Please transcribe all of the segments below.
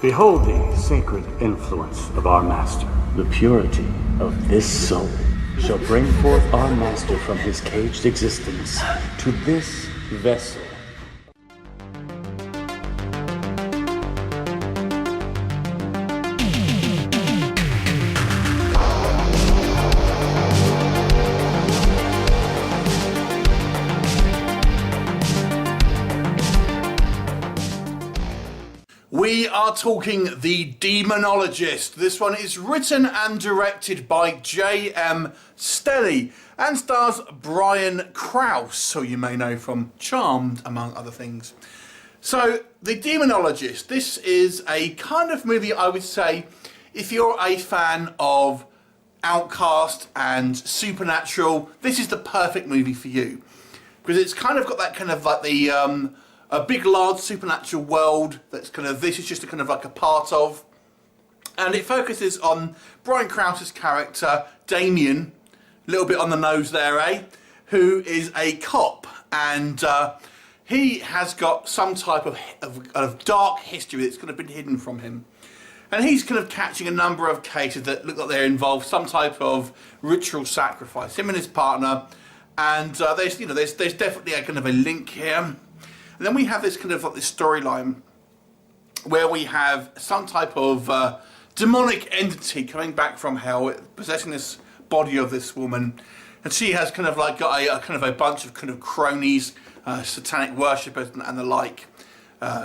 Behold the sacred influence of our master. The purity of this soul shall bring forth our master from his caged existence to this vessel. We are talking The Demonologist. This one is written and directed by J.M. Stelly and stars Brian Krause, who you may know from Charmed, among other things. So, The Demonologist, this is a kind of movie, I would say, if you're a fan of Outcast and Supernatural, this is the perfect movie for you. Because it's kind of got that kind of like the... a big, large supernatural world that's kind of, this is just a kind of like a part of. And it focuses on Brian Krause's character, Damien, a little bit on the nose there, eh? Who is a cop. And he has got some type of dark history that's kind of been hidden from him. And he's kind of catching a number of cases that look like they involve some type of ritual sacrifice, him and his partner. And there's definitely a kind of a link here. And then we have this kind of like this storyline where we have some type of demonic entity coming back from hell, possessing this body of this woman, and she has kind of like got a kind of a bunch of kind of cronies, satanic worshippers and the like,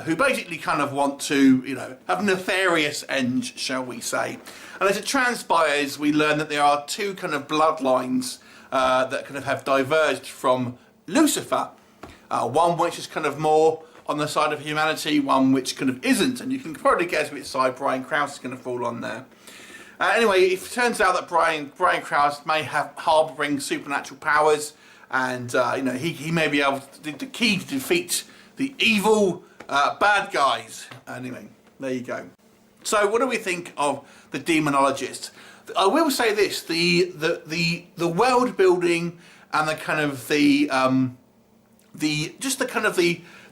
who basically kind of want to, you know, have nefarious ends, shall we say. And as it transpires, we learn that there are two kind of bloodlines that kind of have diverged from Lucifer. One which is kind of more on the side of humanity, one which kind of isn't, and you can probably guess which side Brian Krause is going to fall on there. Anyway, it turns out that Brian Krause may have harbouring supernatural powers, and you know, he may be able to the key to defeat the evil bad guys. Anyway, there you go. So, what do we think of The Demonologist? I will say this: the world building and the kind of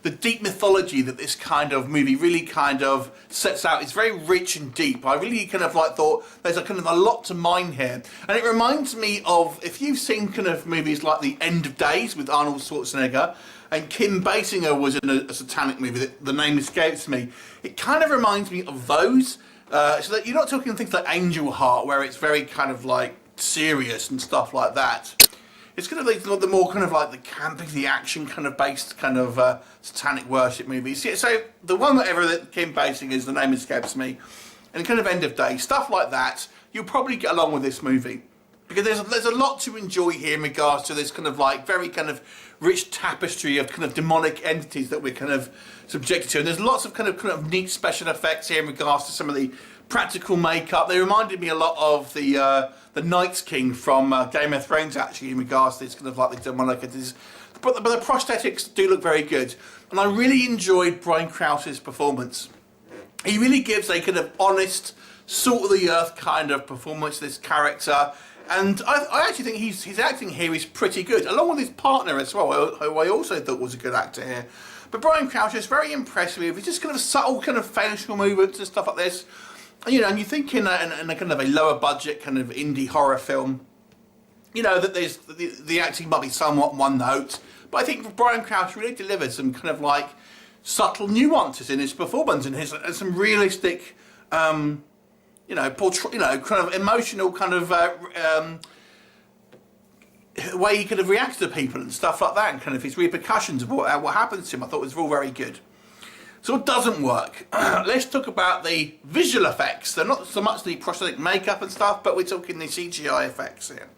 the deep mythology that this kind of movie really kind of sets out is very rich and deep. I really kind of like thought there's a kind of a lot to mine here, and it reminds me of, if you've seen kind of movies like The End of Days with Arnold Schwarzenegger, and Kim Basinger was in a satanic movie that the name escapes me. It kind of reminds me of those, so that you're not talking things like Angel Heart, where it's very kind of like serious and stuff like that. It's kind of like the more kind of like the camping, the action kind of based kind of satanic worship movies. Yeah, so the one that Kim Basinger is, the name escapes me, and kind of End of Day, stuff like that, you'll probably get along with this movie. Because there's a lot to enjoy here in regards to this kind of like very kind of rich tapestry of kind of demonic entities that we're kind of subjected to. And there's lots of kind of neat special effects here in regards to some of the practical makeup. They reminded me a lot of the Night King from Game of Thrones, actually, in regards to this kind of like the demonic entities. But the prosthetics do look very good. And I really enjoyed Brian Krause's performance. He really gives a kind of honest, salt of the earth kind of performance to this character. And I actually think his acting here is pretty good, along with his partner as well, who I also thought was a good actor here. But Brian Krause is very impressive. He's just kind of subtle kind of facial movements and stuff like this. You know, and you think in a kind of a lower budget kind of indie horror film, you know, that there's the acting might be somewhat one note. But I think Brian Krause really delivered some kind of like subtle nuances in his performance and some realistic, you know, kind of emotional kind of way he could have reacted to people and stuff like that, and kind of his repercussions of what happens to him. I thought was all very good. So it doesn't work. Let's talk about the visual effects. They're not so much the prosthetic makeup and stuff, but we're talking the CGI effects here.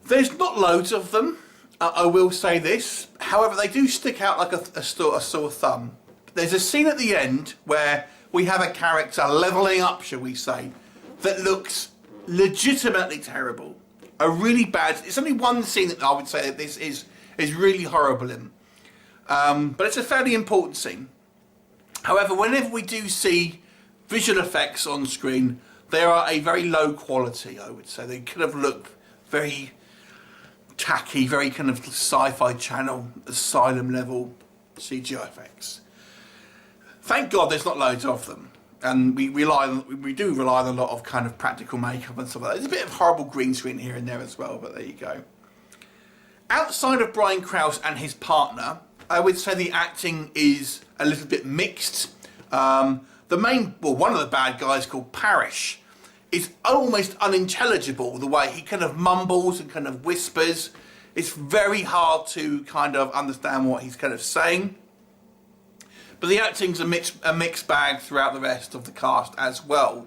There's not loads of them, I will say this. However, they do stick out like a sore thumb. There's a scene at the end where we have a character levelling up, shall we say, that looks legitimately terrible. A really bad... It's only one scene that I would say that this is really horrible in. But it's a fairly important scene. However, whenever we do see visual effects on screen, they are a very low quality, I would say. They kind of look very tacky, very kind of Sci-Fi Channel, Asylum level CGI effects. Thank God there's not loads of them. And we do rely on a lot of kind of practical makeup and stuff like that. There's a bit of horrible green screen here and there as well, but there you go. Outside of Brian Krause and his partner, I would say the acting is a little bit mixed. One of the bad guys, called Parrish, is almost unintelligible, the way he kind of mumbles and kind of whispers. It's very hard to kind of understand what he's kind of saying. But the acting's a mixed bag throughout the rest of the cast as well.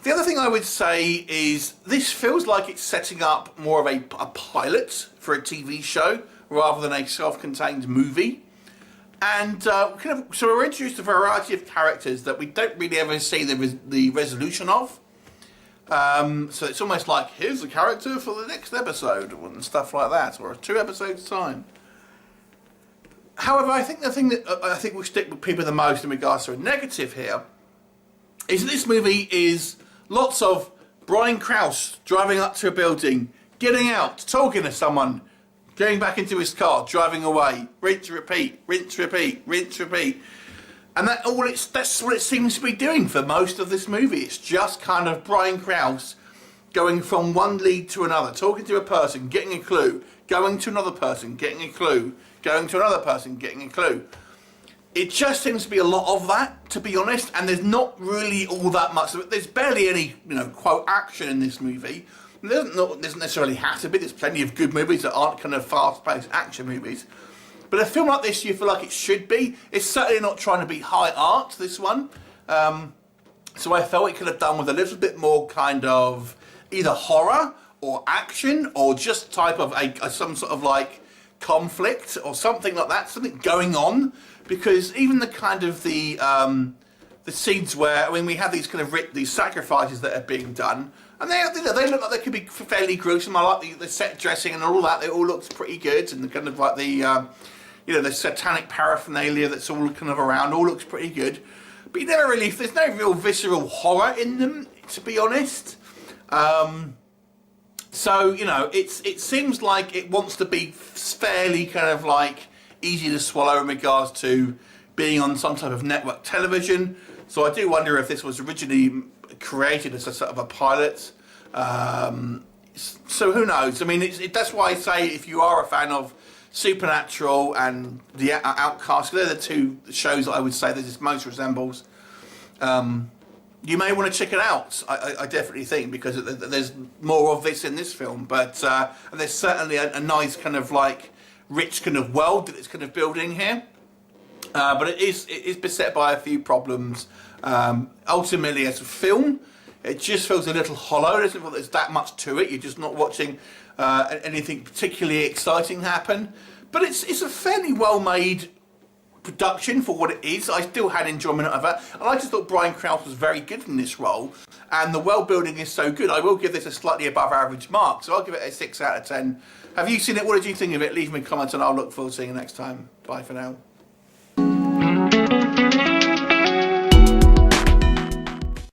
The other thing I would say is this feels like it's setting up more of a pilot for a TV show rather than a self-contained movie. And so we're introduced to a variety of characters that we don't really ever see the resolution of. So it's almost like, here's the character for the next episode and stuff like that, or 2 episodes time. However, I think the thing that I think will stick with people the most in regards to a negative here is that this movie is lots of Brian Krause driving up to a building, getting out, talking to someone, going back into his car, driving away, rinse, repeat, rinse, repeat, rinse, repeat. And that's what it seems to be doing for most of this movie. It's just kind of Brian Krause going from one lead to another, talking to a person, getting a clue, going to another person, getting a clue, going to another person, getting a clue. It just seems to be a lot of that, to be honest, and there's not really all that much. There's barely any, quote, action in this movie. It doesn't necessarily have to be. There's plenty of good movies that aren't kind of fast-paced action movies. But a film like this, you feel like it should be. It's certainly not trying to be high art, this one. So I felt it could have done with a little bit more kind of either horror or action or just type of some sort of like conflict or something like that, something going on. Because even the kind of the scenes where, we have these kind of these sacrifices that are being done, and they look like they could be fairly gruesome. I like the set dressing and all that. It all looks pretty good, and the kind of like the the satanic paraphernalia that's all kind of around all looks pretty good. But you never really, there's no real visceral horror in them, to be honest. So it seems like it wants to be fairly kind of like easy to swallow in regards to being on some type of network television. So I do wonder if this was originally created as a sort of a pilot. So who knows? I mean, that's why I say if you are a fan of Supernatural and the Outcast, they're the 2 shows that I would say that this most resembles. You may want to check it out. I definitely think, because there's more of this in this film, but and there's certainly a nice kind of like rich kind of world that it's kind of building here. But it is beset by a few problems. Ultimately, as a film, it just feels a little hollow. It doesn't feel there's that much to it. You're just not watching anything particularly exciting happen. But it's a fairly well-made production for what it is. I still had enjoyment of it. And I just thought Brian Krause was very good in this role. And the world building is so good. I will give this a slightly above average mark. So I'll give it a 6 out of 10. Have you seen it? What did you think of it? Leave me a comment and I'll look forward to seeing you next time. Bye for now.